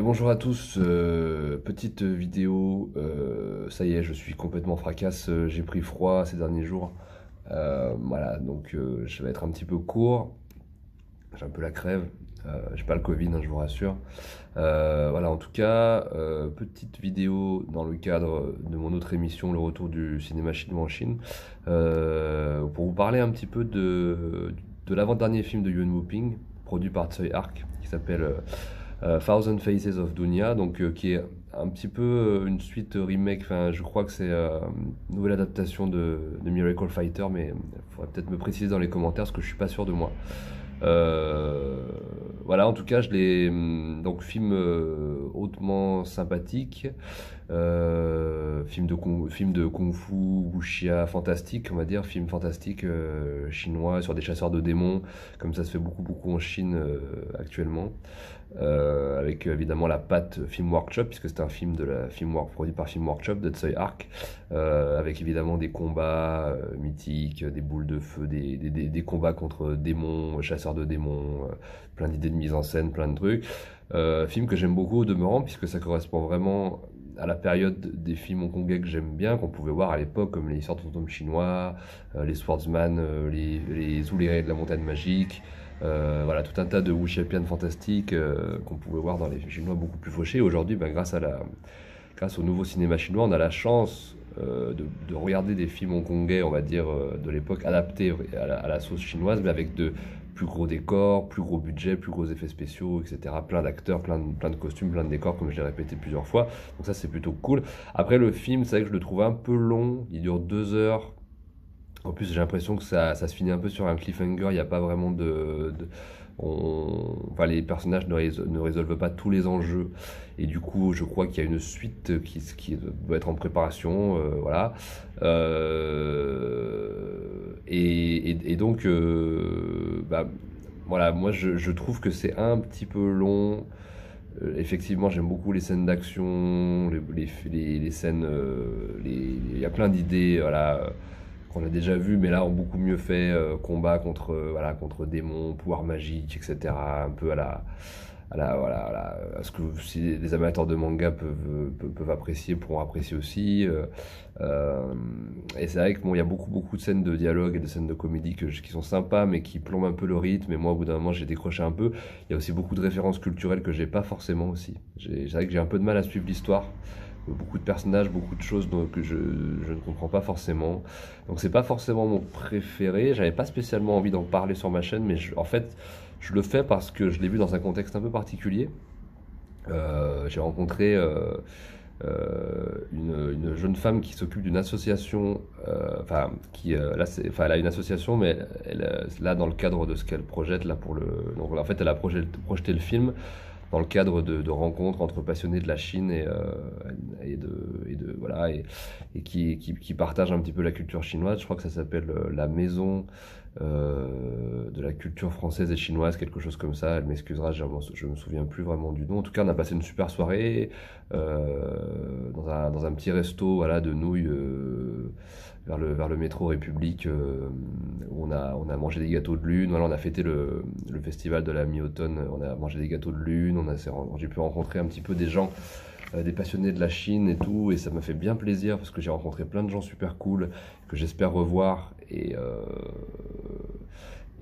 Bonjour à tous, petite vidéo, ça y est, je suis complètement fracasse, j'ai pris froid ces derniers jours. Voilà, donc je vais être un petit peu court, j'ai un peu la crève, j'ai pas le Covid, hein, je vous rassure. Voilà, en tout cas, petite vidéo dans le cadre de mon autre émission, Le Retour du cinéma chinois en Chine, pour vous parler un petit peu de l'avant-dernier film de Yuen Woo-ping, produit par Tsui Hark, qui s'appelle Thousand Faces of Dunya, donc qui est un petit peu une suite remake. Enfin, je crois que c'est une nouvelle adaptation de Miracle Fighter, mais il faudrait peut-être me préciser dans les commentaires parce que je suis pas sûr de moi. Euh, voilà, en tout cas, je l'ai donc film hautement sympathique, film de kung-fu, wuxia fantastique, on va dire, film fantastique chinois sur des chasseurs de démons, comme ça se fait beaucoup en Chine actuellement. Avec évidemment la patte Film Workshop, puisque c'est un film produit par Film Workshop de Tsui Hark, avec évidemment des combats mythiques, des boules de feu, des combats contre démons, chasseurs de démons, plein d'idées de mise en scène, plein de trucs. Film que j'aime beaucoup au demeurant, puisque ça correspond vraiment à la période des films hongkongais que j'aime bien, qu'on pouvait voir à l'époque, comme les histoires de fantômes chinois, les Swordsman, les Oulérés de la montagne magique. Voilà, tout un tas de wuxiapian fantastiques qu'on pouvait voir dans les films chinois beaucoup plus fauchés. Aujourd'hui, ben, grâce au nouveau cinéma chinois, on a la chance de regarder des films hongkongais, on va dire, de l'époque, adaptés à la sauce chinoise, mais avec de plus gros décors, plus gros budget, plus gros effets spéciaux, etc. Plein d'acteurs, plein de costumes, plein de décors, comme je l'ai répété plusieurs fois. Donc ça, c'est plutôt cool. Après, le film, c'est vrai que je le trouve un peu long. Il dure 2 heures. En plus, j'ai l'impression que ça se finit un peu sur un cliffhanger. Il n'y a pas vraiment enfin, les personnages ne résolvent pas tous les enjeux. Et du coup, je crois qu'il y a une suite qui doit être en préparation. Voilà. Et donc, bah, voilà, moi, je trouve que c'est un petit peu long. Effectivement, j'aime beaucoup les scènes d'action, les scènes, il y a plein d'idées, voilà, qu'on a déjà vues, mais là, ont beaucoup mieux fait, combat contre, voilà, contre démons, pouvoirs magiques, etc. Un peu voilà, à ce que si les amateurs de manga peuvent apprécier, pourront apprécier aussi. Et c'est vrai que bon, il y a beaucoup de scènes de dialogue et de scènes de comédie qui sont sympas, mais qui plombent un peu le rythme. Et moi, au bout d'un moment, j'ai décroché un peu. Il y a aussi beaucoup de références culturelles que j'ai pas forcément aussi. C'est vrai que j'ai un peu de mal à suivre l'histoire. Beaucoup de personnages, beaucoup de choses que je ne comprends pas forcément. Donc c'est pas forcément mon préféré. J'avais pas spécialement envie d'en parler sur ma chaîne, mais en fait, je le fais parce que je l'ai vu dans un contexte un peu particulier. J'ai rencontré une jeune femme qui s'occupe d'une association, enfin, elle a une association, mais là, dans le cadre de ce qu'elle projette, là, donc, en fait, elle a projeté le film dans le cadre de rencontres entre passionnés de la Chine voilà, et qui partagent un petit peu la culture chinoise. Je crois que ça s'appelle la maison de la culture française et chinoise, quelque chose comme ça. Elle m'excusera, je me souviens plus vraiment du nom. En tout cas, on a passé une super soirée dans un petit resto, voilà, de nouilles vers le métro République, où on a mangé des gâteaux de lune. Voilà, on a fêté le festival de la mi-automne. On a mangé des gâteaux de lune. J'ai pu rencontrer un petit peu des gens, des passionnés de la Chine et tout, et ça m'a fait bien plaisir parce que j'ai rencontré plein de gens super cool que j'espère revoir.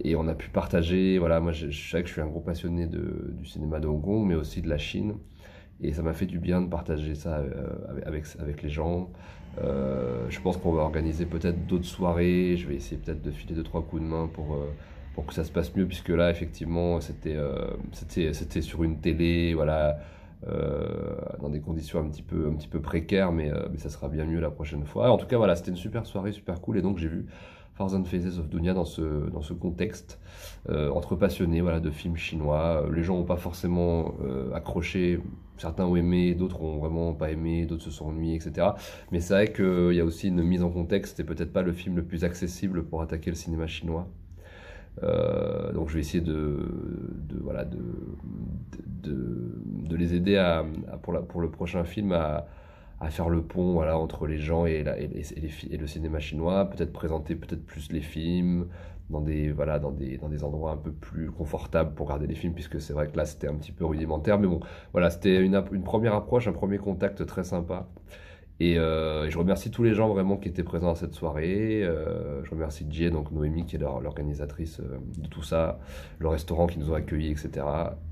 Et on a pu partager, voilà, moi je sais que je suis un gros passionné du cinéma de Hong Kong, mais aussi de la Chine, et ça m'a fait du bien de partager ça avec les gens. Je pense qu'on va organiser peut-être d'autres soirées, je vais essayer peut-être de filer 2 3 coups de main pour que ça se passe mieux, puisque là effectivement c'était sur une télé, voilà, dans des conditions un petit peu précaires, mais ça sera bien mieux la prochaine fois. En tout cas, voilà, c'était une super soirée, super cool, et donc j'ai vu Thousand Faces of Dunya dans ce contexte, entre passionnés, voilà, de films chinois. Les gens n'ont pas forcément accroché, certains ont aimé, d'autres ont vraiment pas aimé, d'autres se sont ennuyés, etc. Mais c'est vrai qu'il y a aussi une mise en contexte, et peut-être pas le film le plus accessible pour attaquer le cinéma chinois. Donc je vais essayer voilà, de les aider pour le prochain film à à faire le pont voilà, entre les gens et le cinéma chinois, peut-être présenter peut-être plus les films dans voilà, dans des endroits un peu plus confortables pour regarder les films, puisque c'est vrai que là c'était un petit peu rudimentaire, mais bon, voilà, c'était une première approche, un premier contact très sympa. Et je remercie tous les gens vraiment qui étaient présents à cette soirée. Je remercie Jay, donc Noémie, qui est l'organisatrice de tout ça, le restaurant qui nous a accueillis, etc.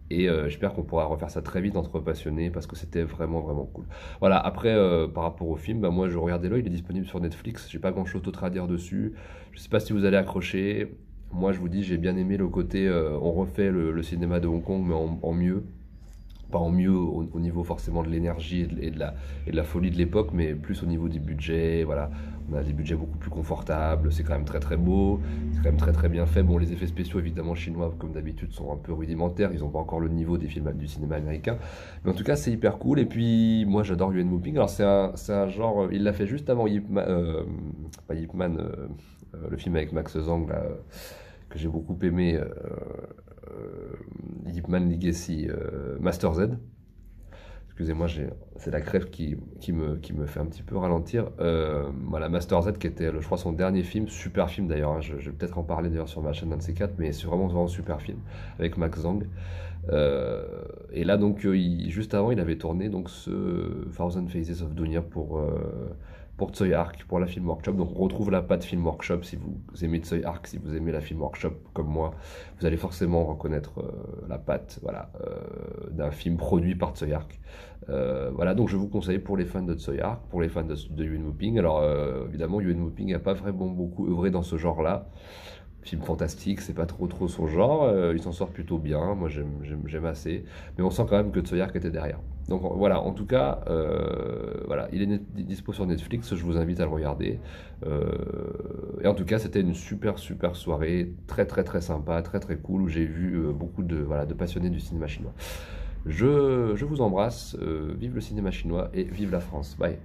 Et j'espère qu'on pourra refaire ça très vite entre passionnés parce que c'était vraiment vraiment cool. Voilà, après, par rapport au film, bah, moi je regardais-le, il est disponible sur Netflix. J'ai pas grand-chose d'autre à dire dessus. Je sais pas si vous allez accrocher. Moi je vous dis, j'ai bien aimé le côté, on refait le cinéma de Hong Kong, mais en mieux pas en mieux au niveau forcément de l'énergie et de la folie de l'époque, mais plus au niveau du budget. Voilà, on a des budgets beaucoup plus confortables, c'est quand même très très beau, c'est quand même très très bien fait. Bon, les effets spéciaux évidemment chinois, comme d'habitude, sont un peu rudimentaires, ils n'ont pas encore le niveau des films du cinéma américain, mais en tout cas c'est hyper cool. Et puis moi j'adore Yuen Woo-ping. Alors c'est un genre, il l'a fait juste avant Ip Man, pas Ip Man, le film avec Max Zhang là, que j'ai beaucoup aimé. Ip Man Legacy, Master Z. Excusez-moi, c'est la crève qui me fait un petit peu ralentir. Voilà, Master Z qui était, je crois, son dernier film, super film d'ailleurs, hein, je vais peut-être en parler d'ailleurs sur ma chaîne d'un de ces quatre, mais c'est vraiment, vraiment super film, avec Max Zhang. Et là, donc, juste avant, il avait tourné donc, ce Thousand Faces of Dunya pour Tsui Hark, pour la Film Workshop. Donc on retrouve la patte Film Workshop. Si vous aimez Tsui Hark, si vous aimez la Film Workshop comme moi, vous allez forcément reconnaître la patte voilà, d'un film produit par Tsui Hark. Voilà, donc je vous conseille pour les fans de Tsui Hark, pour les fans de Yuen Woo-ping. Alors évidemment, Yuen Woo-ping n'a pas vraiment beaucoup œuvré dans ce genre-là. Film fantastique, c'est pas trop son genre, il s'en sort plutôt bien, moi j'aime assez, mais on sent quand même que Tsui Hark était derrière. Donc voilà, en tout cas, voilà, il est dispo sur Netflix, je vous invite à le regarder. Et en tout cas, c'était une super soirée, très sympa, très cool, où j'ai vu beaucoup voilà, de passionnés du cinéma chinois. Je vous embrasse, vive le cinéma chinois et vive la France, bye.